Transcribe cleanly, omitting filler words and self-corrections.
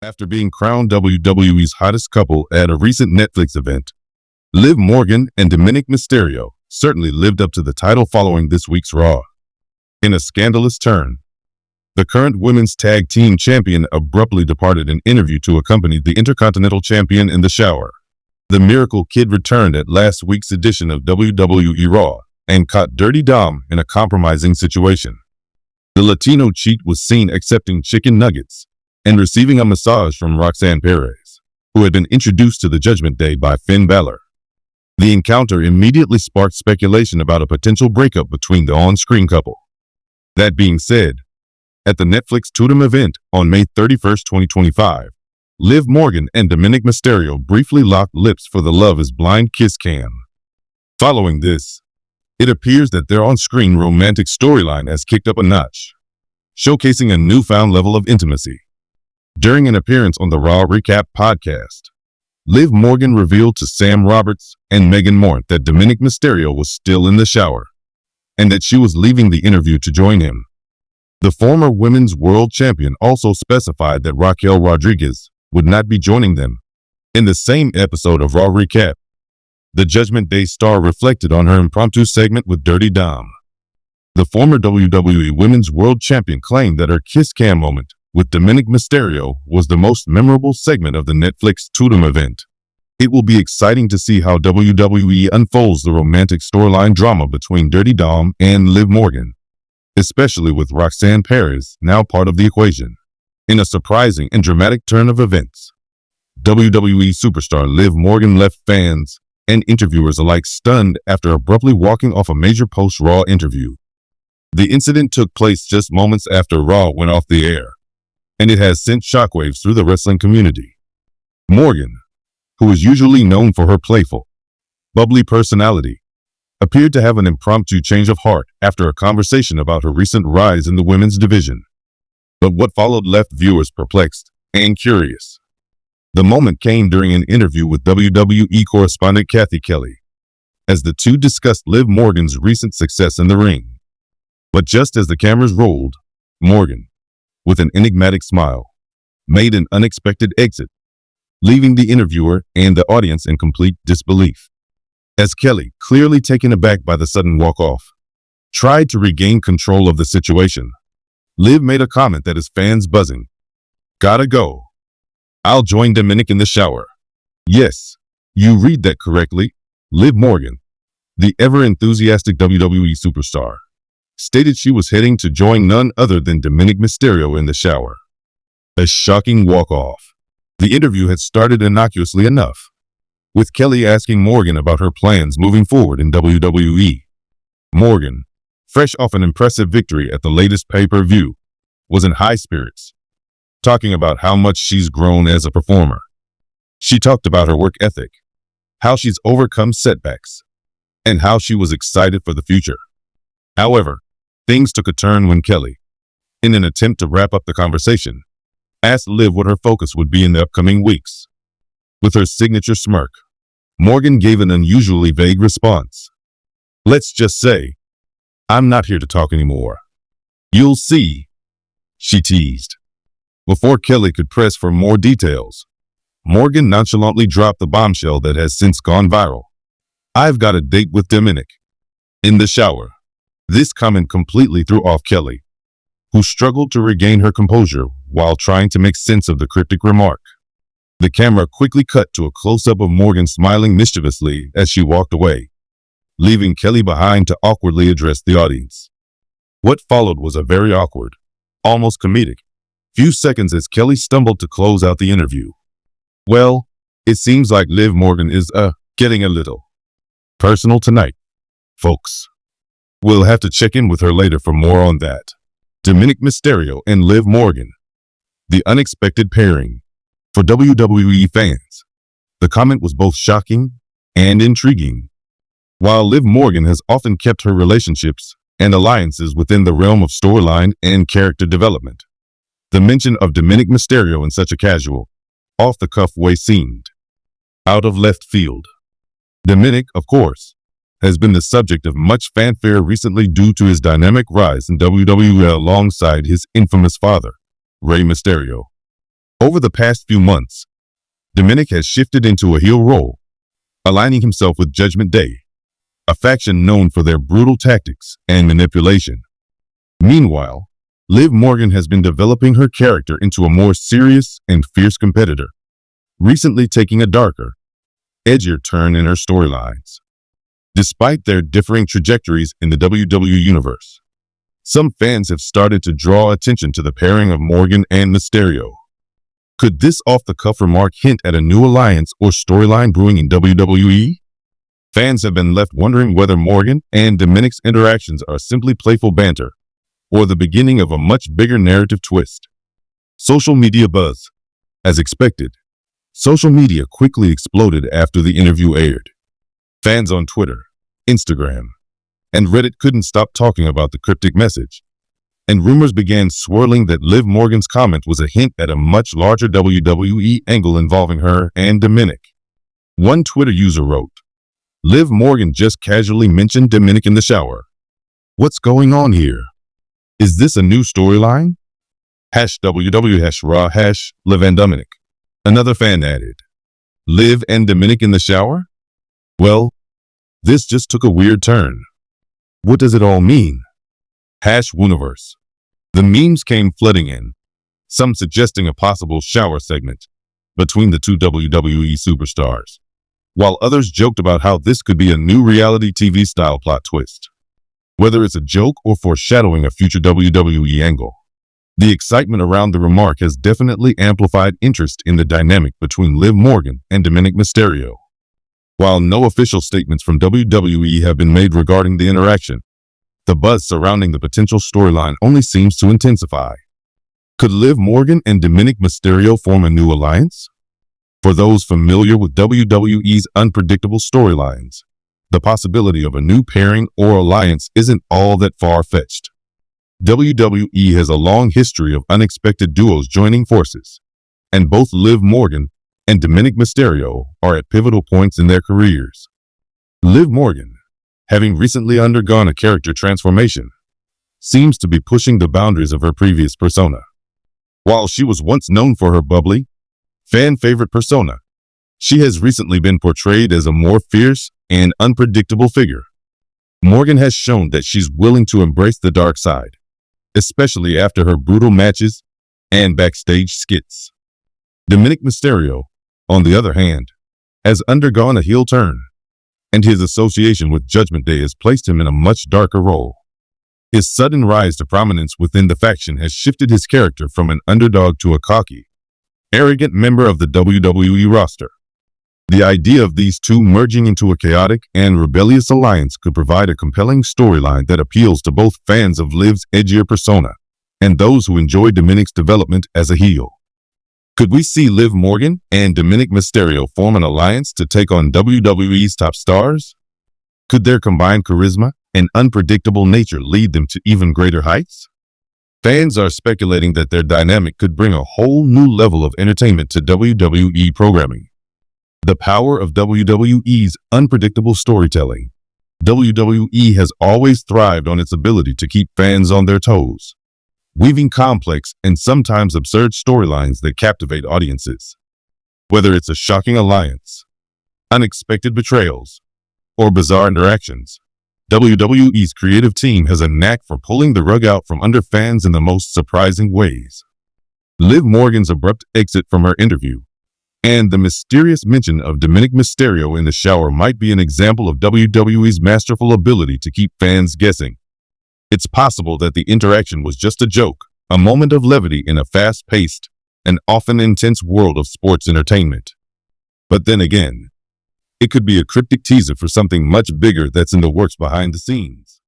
After being crowned WWE's hottest couple at a recent Netflix event, Liv Morgan and Dominik Mysterio certainly lived up to the title following this week's Raw. In a scandalous turn, the current women's tag team champion abruptly departed an interview to accompany the Intercontinental Champion in the shower. The Miracle Kid returned at last week's edition of WWE Raw and caught Dirty Dom in a compromising situation. The Latino cheat was seen accepting chicken nuggets and receiving a massage from Roxanne Perez, who had been introduced to the Judgment Day by Finn Balor. The encounter immediately sparked speculation about a potential breakup between the on-screen couple. That being said, at the Netflix Totem event on May 31, 2025, Liv Morgan and Dominik Mysterio briefly locked lips for the Love is Blind kiss cam. Following this, it appears that their on-screen romantic storyline has kicked up a notch, showcasing a newfound level of intimacy. During an appearance on the Raw Recap podcast, Liv Morgan revealed to Sam Roberts and Megan Mort that Dominik Mysterio was still in the shower, and that she was leaving the interview to join him. The former women's world champion also specified that Raquel Rodriguez would not be joining them. In the same episode of Raw Recap, the Judgment Day star reflected on her impromptu segment with Dirty Dom. The former WWE Women's World Champion claimed that her kiss cam moment with Dominik Mysterio was the most memorable segment of the Netflix Totem event. It will be exciting to see how WWE unfolds the romantic storyline drama between Dirty Dom and Liv Morgan, especially with Roxanne Perez now part of the equation. In a surprising and dramatic turn of events, WWE superstar Liv Morgan left fans and interviewers alike stunned after abruptly walking off a major post-Raw interview. The incident took place just moments after Raw went off the air, and it has sent shockwaves through the wrestling community. Morgan, who is usually known for her playful, bubbly personality, appeared to have an impromptu change of heart after a conversation about her recent rise in the women's division. But what followed left viewers perplexed and curious. The moment came during an interview with WWE correspondent Kathy Kelly, as the two discussed Liv Morgan's recent success in the ring. But just as the cameras rolled, Morgan, with an enigmatic smile, made an unexpected exit, leaving the interviewer and the audience in complete disbelief. As Kelly, clearly taken aback by the sudden walk-off, tried to regain control of the situation, Liv made a comment that has fans buzzing. "Gotta go. I'll join Dominik in the shower." Yes, you read that correctly. Liv Morgan, the ever-enthusiastic WWE superstar, stated she was heading to join none other than Dominik Mysterio in the shower. A shocking walk-off. The interview had started innocuously enough, with Kelly asking Morgan about her plans moving forward in WWE. Morgan, fresh off an impressive victory at the latest pay-per-view, was in high spirits, talking about how much she's grown as a performer. She talked about her work ethic, how she's overcome setbacks, and how she was excited for the future. However, things took a turn when Kelly, in an attempt to wrap up the conversation, asked Liv what her focus would be in the upcoming weeks. With her signature smirk, Morgan gave an unusually vague response. "Let's just say, I'm not here to talk anymore. You'll see," she teased. Before Kelly could press for more details, Morgan nonchalantly dropped the bombshell that has since gone viral. "I've got a date with Dominik in the shower." This comment completely threw off Kelly, who struggled to regain her composure while trying to make sense of the cryptic remark. The camera quickly cut to a close-up of Morgan smiling mischievously as she walked away, leaving Kelly behind to awkwardly address the audience. What followed was a very awkward, almost comedic, few seconds as Kelly stumbled to close out the interview. Well, it seems like Liv Morgan is, getting a little personal tonight, folks. We'll have to check in with her later for more on that. Dominik Mysterio and Liv Morgan, the unexpected pairing. For WWE fans, the comment was both shocking and intriguing. While Liv Morgan has often kept her relationships and alliances within the realm of storyline and character development, the mention of Dominik Mysterio in such a casual, off-the-cuff way seemed out of left field. Dominik, of course, has been the subject of much fanfare recently due to his dynamic rise in WWE alongside his infamous father, Rey Mysterio. Over the past few months, Dominik has shifted into a heel role, aligning himself with Judgment Day, a faction known for their brutal tactics and manipulation. Meanwhile, Liv Morgan has been developing her character into a more serious and fierce competitor, recently taking a darker, edgier turn in her storylines. Despite their differing trajectories in the WWE Universe, some fans have started to draw attention to the pairing of Morgan and Mysterio. Could this off-the-cuff remark hint at a new alliance or storyline brewing in WWE? Fans have been left wondering whether Morgan and Dominik's interactions are simply playful banter, or the beginning of a much bigger narrative twist. Social media buzz. As expected, social media quickly exploded after the interview aired. Fans on Twitter, Instagram, and Reddit couldn't stop talking about the cryptic message, and rumors began swirling that Liv Morgan's comment was a hint at a much larger WWE angle involving her and Dominik. One Twitter user wrote, "Liv Morgan just casually mentioned Dominik in the shower. What's going on here? Is this a new storyline? #WW Raw Liv and Dominik." Another fan added, "Liv and Dominik in the shower? Well, this just took a weird turn. What does it all mean?" Universe. The memes came flooding in, some suggesting a possible shower segment between the two WWE superstars, while others joked about how this could be a new reality TV style plot twist. Whether it's a joke or foreshadowing a future WWE angle, the excitement around the remark has definitely amplified interest in the dynamic between Liv Morgan and Dominik Mysterio. While no official statements from WWE have been made regarding the interaction, the buzz surrounding the potential storyline only seems to intensify. Could Liv Morgan and Dominik Mysterio form a new alliance? For those familiar with WWE's unpredictable storylines, the possibility of a new pairing or alliance isn't all that far-fetched. WWE has a long history of unexpected duos joining forces, and both Liv Morgan and Dominik Mysterio are at pivotal points in their careers. Liv Morgan, having recently undergone a character transformation, seems to be pushing the boundaries of her previous persona. While she was once known for her bubbly, fan-favorite persona, she has recently been portrayed as a more fierce and unpredictable figure. Morgan has shown that she's willing to embrace the dark side, especially after her brutal matches and backstage skits. Dominik Mysterio, on the other hand, has undergone a heel turn, and his association with Judgment Day has placed him in a much darker role. His sudden rise to prominence within the faction has shifted his character from an underdog to a cocky, arrogant member of the WWE roster. The idea of these two merging into a chaotic and rebellious alliance could provide a compelling storyline that appeals to both fans of Liv's edgier persona and those who enjoy Dominik's development as a heel. Could we see Liv Morgan and Dominik Mysterio form an alliance to take on WWE's top stars? Could their combined charisma and unpredictable nature lead them to even greater heights? Fans are speculating that their dynamic could bring a whole new level of entertainment to WWE programming. The power of WWE's unpredictable storytelling. WWE has always thrived on its ability to keep fans on their toes, weaving complex and sometimes absurd storylines that captivate audiences. Whether it's a shocking alliance, unexpected betrayals, or bizarre interactions, WWE's creative team has a knack for pulling the rug out from under fans in the most surprising ways. Liv Morgan's abrupt exit from her interview and the mysterious mention of Dominik Mysterio in the shower might be an example of WWE's masterful ability to keep fans guessing. It's possible that the interaction was just a joke, a moment of levity in a fast-paced and often intense world of sports entertainment. But then again, it could be a cryptic teaser for something much bigger that's in the works behind the scenes.